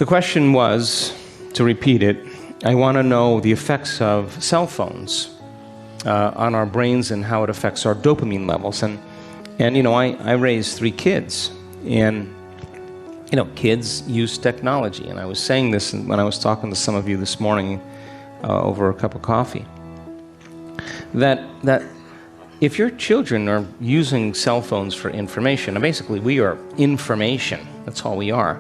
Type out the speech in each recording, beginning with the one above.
The question was, to repeat it, I want to know the effects of cell phones on our brains and how it affects our dopamine levels. And you know, I raised 3 kids, and you know, kids use technology. And I was saying this when I was talking to some of you this morning over a cup of coffee, that if your children are using cell phones for information, and basically we are information, that's all we are,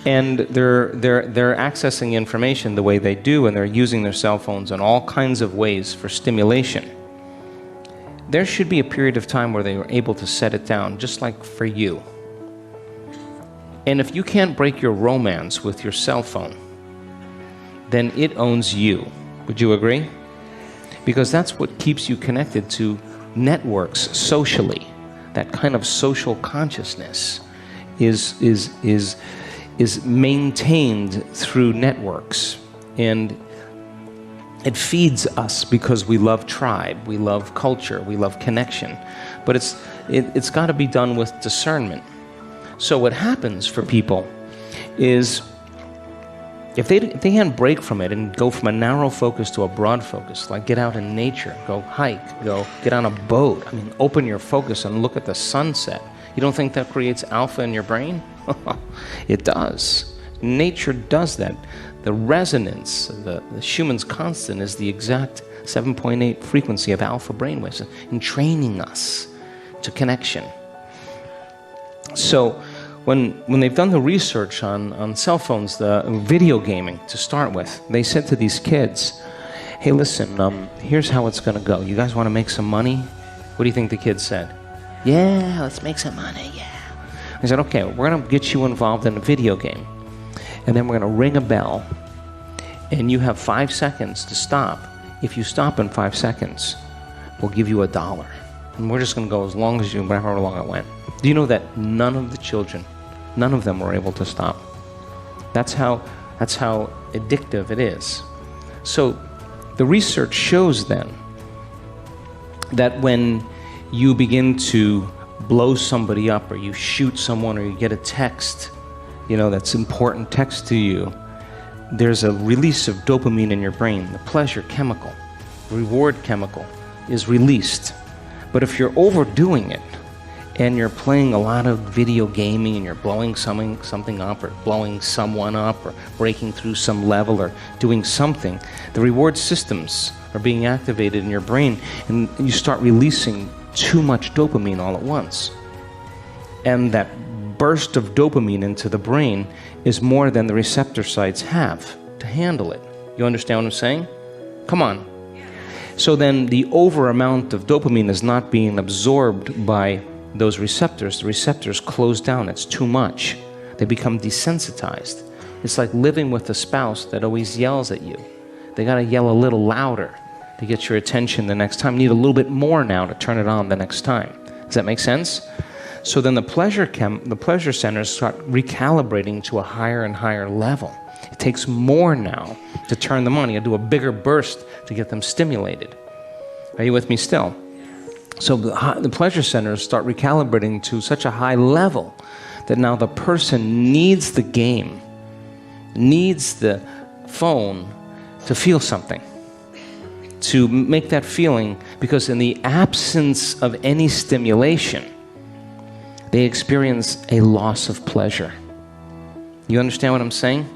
and they're accessing information the way they do, and they're using their cell phones in all kinds of ways for stimulation, there should be a period of time where they are able to set it down, just like for you. And if you can't break your romance with your cell phone, then it owns you. Would you agree? Because that's what keeps you connected to networks socially. That kind of social consciousness is maintained through networks, and it feeds us because we love tribe, we love culture, we love connection. But it's got to be done with discernment. So what happens for people is, if they can't break from it and go from a narrow focus to a broad focus, like get out in nature, go hike, go get on a boat, I mean, open your focus and look at the sunset. You don't think that creates alpha in your brain? It does. Nature does that. The resonance, the Schumann's constant, is the exact 7.8 frequency of alpha brainwaves in training us to connection. So when they've done the research on cell phones, the video gaming to start with, they said to these kids, hey, listen, here's how it's going to go. You guys want to make some money? What do you think the kids said? Yeah, let's make some money, yeah. I said, okay, we're going to get you involved in a video game, and then we're going to ring a bell, and you have 5 seconds to stop. If you stop in 5 seconds, we'll give you $1. And we're just going to go as long as however long it went. Do you know that none of the children, none of them were able to stop? That's how addictive it is. So the research shows then that when you begin to blow somebody up, or you shoot someone, or you get a text, you know, that's important text to you, there's a release of dopamine in your brain. The pleasure chemical, reward chemical is released. But if you're overdoing it, and you're playing a lot of video gaming, and you're blowing something up, or blowing someone up, or breaking through some level, or doing something, the reward systems are being activated in your brain, and you start releasing too much dopamine all at once. And that burst of dopamine into the brain is more than the receptor sites have to handle it. You understand what I'm saying? Come on. So then the over amount of dopamine is not being absorbed by those receptors. The receptors close down. It's too much. They become desensitized. It's like living with a spouse that always yells at you. They got to yell a little louder to get your attention the next time. You need a little bit more now to turn it on the next time. Does that make sense? So then the pleasure centers start recalibrating to a higher and higher level. It takes more now to turn them on. You do a bigger burst to get them stimulated. Are you with me still? So the pleasure centers start recalibrating to such a high level that now the person needs the game, needs the phone to feel something, to make that feeling, because in the absence of any stimulation, they experience a loss of pleasure. You understand what I'm saying?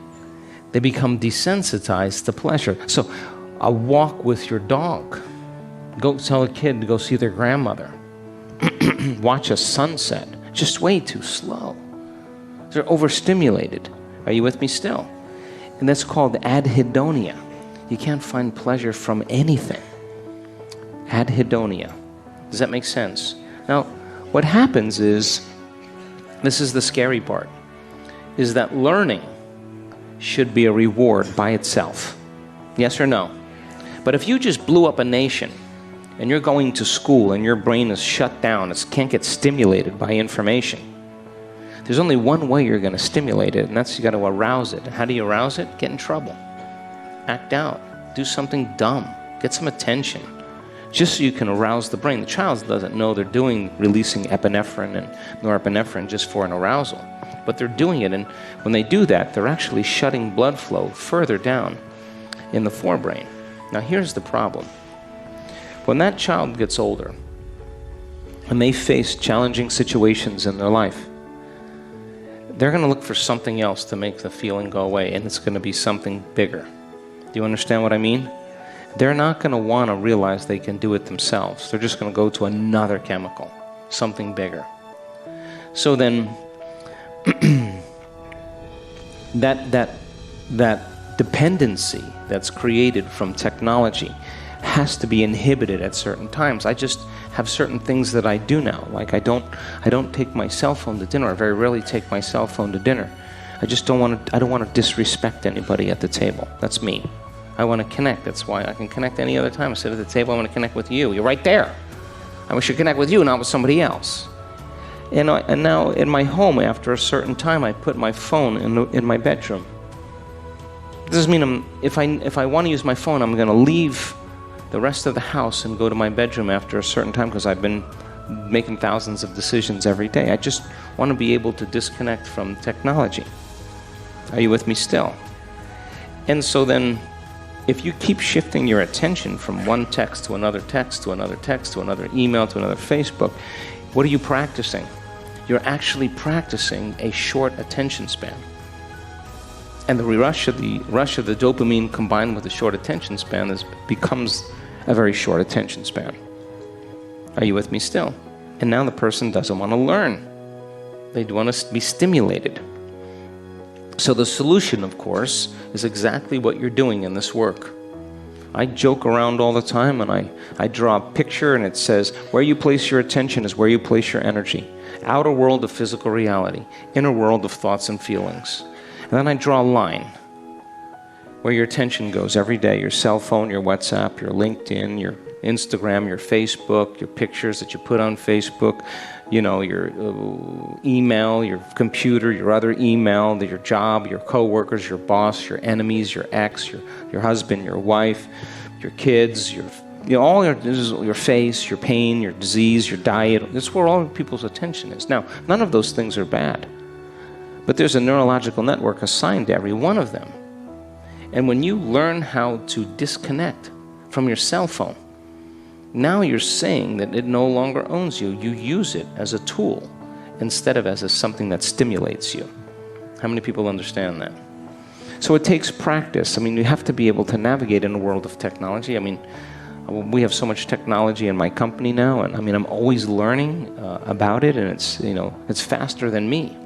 They become desensitized to pleasure. So a walk with your dog. Go tell a kid to go see their grandmother. Watch a sunset. Just way too slow. They're overstimulated. Are you with me still? And that's called adhedonia. You can't find pleasure from anything. Adhedonia. Does that make sense? Now, what happens is, this is the scary part, is that learning should be a reward by itself. Yes or no? But if you just blew up a nation, and you're going to school and your brain is shut down, it can't get stimulated by information, there's only one way you're going to stimulate it, and that's you got to arouse it. How do you arouse it? Get in trouble. Act out. Do something dumb. Get some attention. Just so you can arouse the brain. The child doesn't know they're releasing epinephrine and norepinephrine just for an arousal. But they're doing it, and when they do that, they're actually shutting blood flow further down in the forebrain. Now here's the problem. When that child gets older, and they face challenging situations in their life, they're going to look for something else to make the feeling go away, and it's going to be something bigger. Do you understand what I mean? They're not going to want to realize they can do it themselves. They're just going to go to another chemical, something bigger. So then, that dependency that's created from technology has to be inhibited at certain times. I just have certain things that I do now. Like I don't take my cell phone to dinner. I very rarely take my cell phone to dinner. I don't want to disrespect anybody at the table. That's me. I want to connect. That's why I can connect any other time. I sit at the table, I want to connect with you. You're right there. I wish to connect with you, not with somebody else. And now in my home, after a certain time, I put my phone in my bedroom. This doesn't mean if I want to use my phone, I'm going to leave the rest of the house and go to my bedroom after a certain time, because I've been making thousands of decisions every day. I just want to be able to disconnect from technology. Are you with me still? And so then, if you keep shifting your attention from one text to another text to another text to another email to another Facebook, what are you practicing? You're actually practicing a short attention span. And the rush of the dopamine combined with the short attention span becomes a very short attention span. Are you with me still? And now the person doesn't want to learn. They want to be stimulated. So the solution, of course, is exactly what you're doing in this work. I joke around all the time, and I draw a picture, and it says, where you place your attention is where you place your energy. Outer world of physical reality, inner world of thoughts and feelings. And then I draw a line where your attention goes every day. Your cell phone, your WhatsApp, your LinkedIn, your Instagram, your Facebook, your pictures that you put on Facebook, your email, your computer, your other email, your job, your coworkers, your boss, your enemies, your ex, your husband, your wife, your kids, all your face, your pain, your disease, your diet. That's where all people's attention is. Now, none of those things are bad, but there's a neurological network assigned to every one of them. And when you learn how to disconnect from your cell phone, now you're saying that it no longer owns you. You use it as a tool instead of as something that stimulates you. How many people understand that? So it takes practice. You have to be able to navigate in a world of technology. We have so much technology in my company now, and I'm always learning about it, and it's faster than me.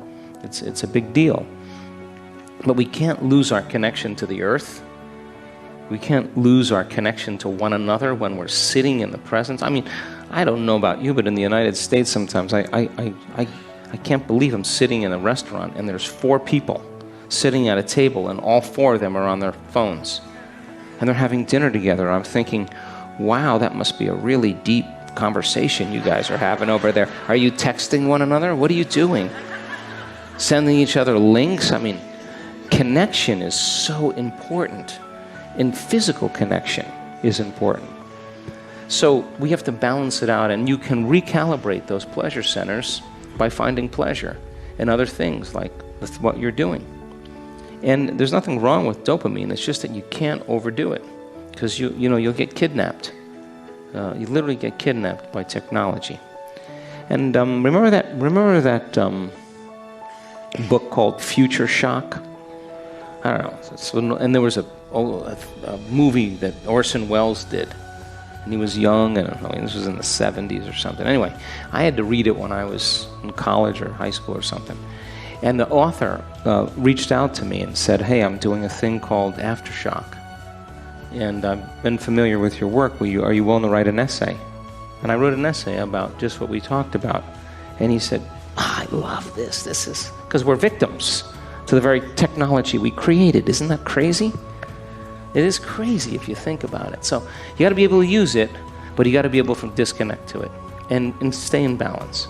It's a big deal. But we can't lose our connection to the earth. We can't lose our connection to one another when we're sitting in the presence. I don't know about you, but in the United States sometimes I can't believe I'm sitting in a restaurant and there's 4 people sitting at a table and all 4 of them are on their phones. And they're having dinner together. I'm thinking, wow, that must be a really deep conversation you guys are having over there. Are you texting one another? What are you doing? Sending each other links? Connection is so important. And physical connection is important. So we have to balance it out, and you can recalibrate those pleasure centers by finding pleasure in other things like what you're doing. And there's nothing wrong with dopamine. It's just that you can't overdo it, because you'll get kidnapped. You literally get kidnapped by technology. And remember that book called Future Shock? I don't know. And there was a movie that Orson Welles did, and he was young, and this was in the 70s or something. Anyway, I had to read it when I was in college or high school or something. And the author reached out to me and said, hey, I'm doing a thing called Aftershock, and I've been familiar with your work. Are you willing to write an essay? And I wrote an essay about just what we talked about. And he said, I love this. This is because we're victims to the very technology we created. Isn't that crazy? It is crazy if you think about it. So you got to be able to use it, but you got to be able to disconnect to it and stay in balance.